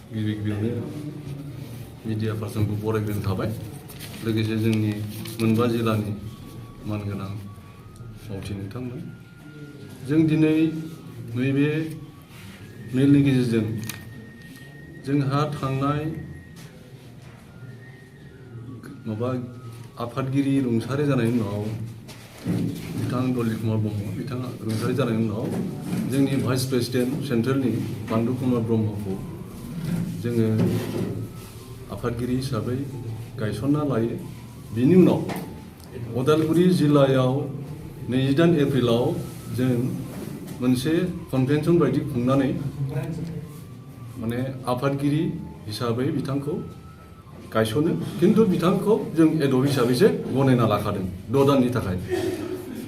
गिबियावनो मिडिया पार्सनखौ बरायग्रोनो थाबाय लोगोसे जोंनि मोनबा जिल्लानि मानगोनां मावथि नोंथांमोन जों दिनै नैबे मेलनि गेजेरजों जोंहा थांनाय आफादगिरि रुंसारि जानायनि उनाव बिथां दलित कुमार ब्रह्म बिथाङा रुंसारि जानायनि उनाव जोंनि भाइस प्रेसिडेन्ट सेन्ट्रेलनि बान्दु कुमार ब्रह्मखौ जोङो आफादगिरि हिसाबै गायसनना लायो। बिनि उनाव उदालगुरि जिल्लायाव 28 एप्रिलाव जों मोनसे कनभेनसन बायदि खुंनानै माने आफादगिरि हिसाबै बिथांखौ गायसनो किन्तु बिथांखौ जों एडहक हिसाबैसो गनायना लाखादों 6 दाननि थाखाय।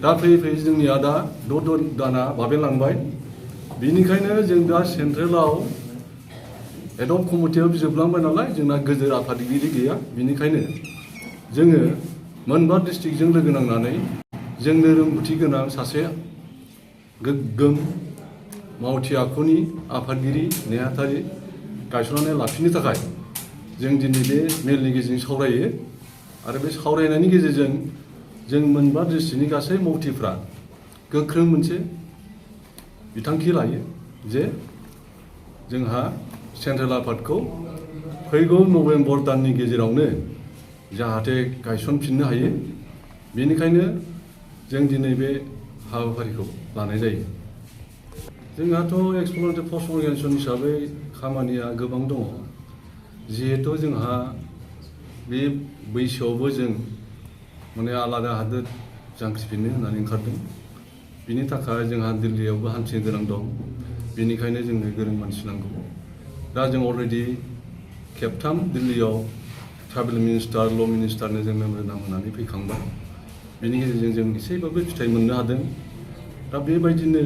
दा फैयै फैयै जोंनिया दा 6 दाना बाबेनलांबाय। बिनिखायनो जों दा सेन्ट्रेलाव एडहक कमिटियाव जोबलांबाय नालाय जोंना गोजोर आफादगिरि गैया। बिनिखायनो जोङो मोनबा डिस्ट्रिक्टजों लोगो नांनानै जोंनो रोंगौथि गोनां सासे गोग्गोम मावथि आखुनि आफादगिरि नेहाथारि गायसननानै लाफिननो थाखाय जों दिनै बे मेलनि गेजेरजों सावरायो आरो बे सावरायनायनि गेजेरजों जों मोनबा डिस्ट्रिक्टनि गासै मावथिफ्रा गोख्रों मोनसे बिथांखि लायो जे जोंहा सेन्ट्रेल आफादखौ फैगौ नभेम्बर दाननि गेजेरावनो जाहाथे गायसनफिननो हायो। बेनिखायनो जों दिनै बे हाबाफारिखौ लानाय जायो। जोंहाथ' एक्सप्लोरेटरि फर्स अर्गानाइजेसन हिसाबै खामानिया गोबां दङ। जिहेतु जोंहा बे बैसोआवबो जों माने आलादा हादोर जांख्रिफिननो होननानै ओंखारदों। बिनि थाखाय जोंहा दिल्लीयावबो हान्थिनो गोनां दं। बेनिखायनो जोंनो गोरों मानसि नांगौ। दा जों अलरेडि खेबथाम दिल्लीयाव ट्राइबेल मिनिस्टार ल' मिनिस्टारनो जों मेम'रेन्डाम होनानै फैखांबाय। बेनि गेजेरजों जों एसेबाबो फिथाइ मोननो हादों। दा बेबायदिनो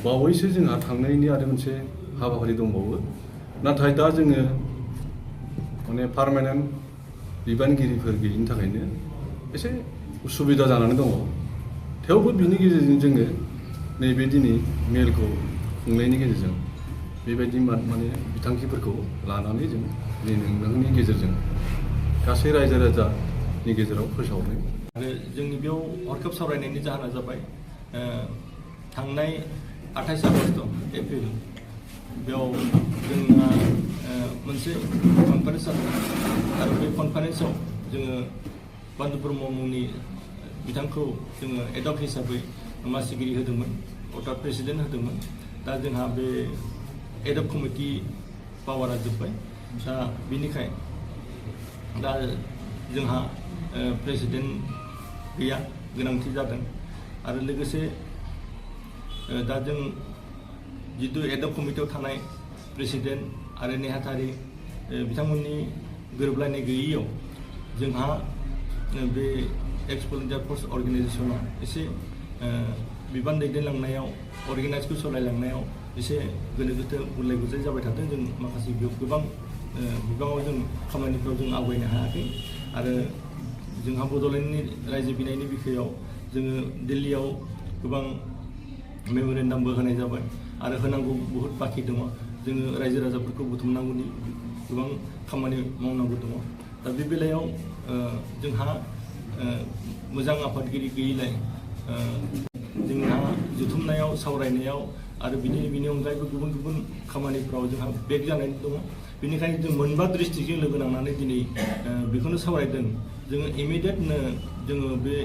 बावैसो जोंहा थांनायनि आरो मोनसे हाबाफारि दंबावो। नाथाय दा जोङो माने पार्मानेन्ट बिबानगिरिफोर गैयिनि थाखायनो एसे उसुबिदा जानानै दङ। थेवबो बिनि गेजेरजों जोङो नैबे दिनै मेलखौ खुंनायनि गेजेरजों बेबायदि माने बिथांखिफोरखौ लानानै जों नोंथांनि गेजेरजों गासै रायजो राजानि गेजेराव फोसावनाय। आरो जोंनि बेयाव हरखाब सावरायनायनि जाहोना जाबाय थांनाय 28 आगस्ट एप्रिल बेयाव जोंना मोनसे कनफारेन्स जादों आरो बे कनफारेन्सआव जोङो बान्दु ब्रह्म मुंनि बिथांखौ जोङो एडहक हिसाबै मासिगिरि होदोंमोन अर्थात प्रेसिडेन्ट होदोंमोन। दा जोंहा बे एडहक कमिटि पावारा जोब्बाय। दा बिनिखाय दा जोंहा प्रेसिडेन्ट गैया गोनांथि जादों आरो लोगोसे दा जों जितु एडहक कमिटियाव थानाय प्रेसिडेन्ट आरो नेहाथारि बिथांमोननि गोरोबलायनाय गैयैयाव जोंहा बे एक्सप्लोरेटरि फर्स अर्गानाइजेसना एसे बिबान दैदेनलांनायाव अर्गानाइजखौ सालायलांनायाव एसे गोनो गोथो गुलाय गुजाय जाबाय थादों। जों माखासे गोबां बिबाङाव जों खामानिफ्राव जों आवगायनो हायाखै आरो जोंहा बड'लेण्डनि रायजो बिनायनि बिखयाव जोङो दिल्लीयाव गोबां मेम'रेन्डामबो होनाय जाबाय आरो होनांगौ बहुद बाखि दङ। जोङो रायजो राजाफोरखौ बुथुमनांगौनि गोबां खामानि मावनांगौ दङ। दा बे बेलायाव जोंहा मोजां आफादगिरि गैयैलाय जोंहा जुथुमनायाव सावरायनायाव आरो बिनि अनगायैबो गुबुन गुबुन खामानिफ्राव जोंहा बेक जानानै दङ। बेनिखायनो जों मोनबा डिस्ट्रिक्टजों लोगो नांनानै दिनै बेखौनो सावरायदों जोङो इमिडियेटनो जोङो बे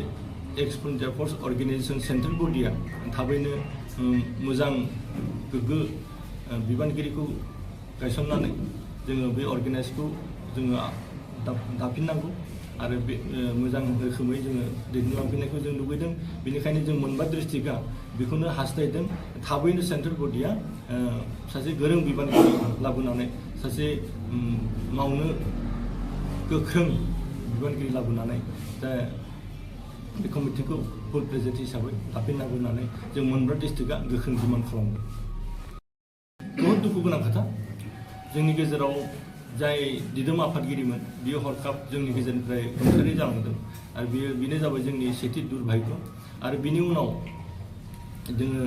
एक्सप्लोरेटरि फर्स अर्गानाइजेसन सेन्ट्रेल बडिया थाबैनो मोजां गोग्गो बिबानगिरिखौ गायसननानै जोङो बे अर्गानाइजखौ जोङो दाफिननांगौ आरो बे मोजां रोखोमै जोङो दैदेनलांफिननायखौ जों लुबैदों। बेनिखायनो जों मोनबा डिस्ट्रिक्टआ बेखौनो हास्थायदों थाबैनो सेन्ट्रेल बडिया सासे गोरों बिबानगिरि लाबोनानै सासे मावनो गोख्रों बिबानगिरि लाबोनानै दा बे कमिटिखौ फुल प्रेजेन्ट हिसाबै लाफिननांगौ होननानै जों मोनबा डिस्ट्रिक्टआ गोख्रों डिमान्ड खालामदों। बहुद दुखु गोनां खोथा जोंनि गेजेराव जाय दिदोम आफादगिरिमोन बियो हरखाब जोंनि गेजेरनिफ्राय रुंसारि जालांदों आरो बेनो जाबाय जोंनि सेथि दुर्भाग्य। आरो बिनि उनाव जोङो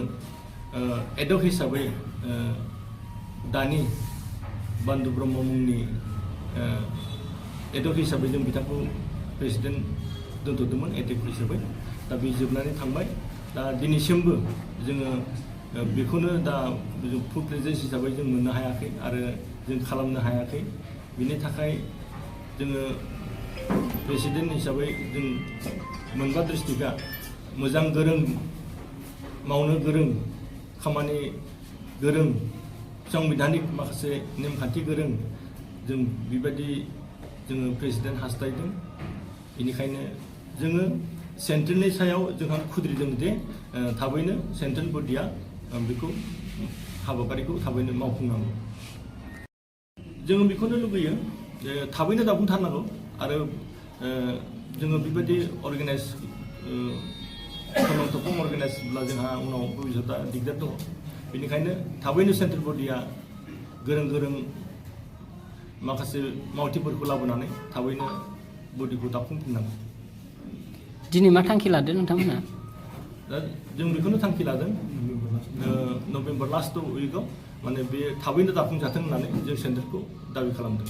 एडहक हिसाबै दानि बान्दु ब्रह्म मुंनि एडक हिसाबै जों बिथांखौ प्रेसिडेन्ट दोनथ'दोंमोन एटेक हिसाबै दा बे जोबनानै थांबाय दा दिनैसिमबो जोङो बेखौनो दा फुल प्रेसिडेन्ट हिसाबै जों मोननो हायाखै आरो जों खालामनो हायाखै बिनि थाखाय जोङो प्रेसिडेन्ट हिसाबै जों मोनबा डिस्ट्रिक्टआ मोजां गोरों मावनो गोरों खामानि गोरों संबिधानिक माखासे नेमखान्थि गोरों जों बेबायदि जोङो प्रेसिडेन्ट हास्थायदों बेनिखायनो जोङो सेन्ट्रेलनि सायाव जोंहा खुद्रिदों जे थाबैनो सेन्ट्रेल बडिया बेखौ हाबाफारिखौ थाबैनो मावफुंनांगौ जोङो बेखौनो लुबैयो जे थाबैनो दाफुंथारनांगौ आरो जोङो बेबायदि अर्गानाइज थफं अर्गानाइजब्ला जोंहा उनाव भबिष्यतआ दिगदार दङ बेनिखायनो थाबैनो सेन्ट्रेल बडिया गोरों गोरों माखासे मावथिफोरखौ लाबोनानै थाबैनो बडिखौ दाफुंफिननांगौ दिनै मा थांखि लादों नोंथांमोना दा जों बेखौनो थांखि लादों नभेम्बर लास्ट उइकआव माने बे थाबैनो दाफुंजाथों होननानै जों सेन्ट्रेलखौ दाबि खालामदों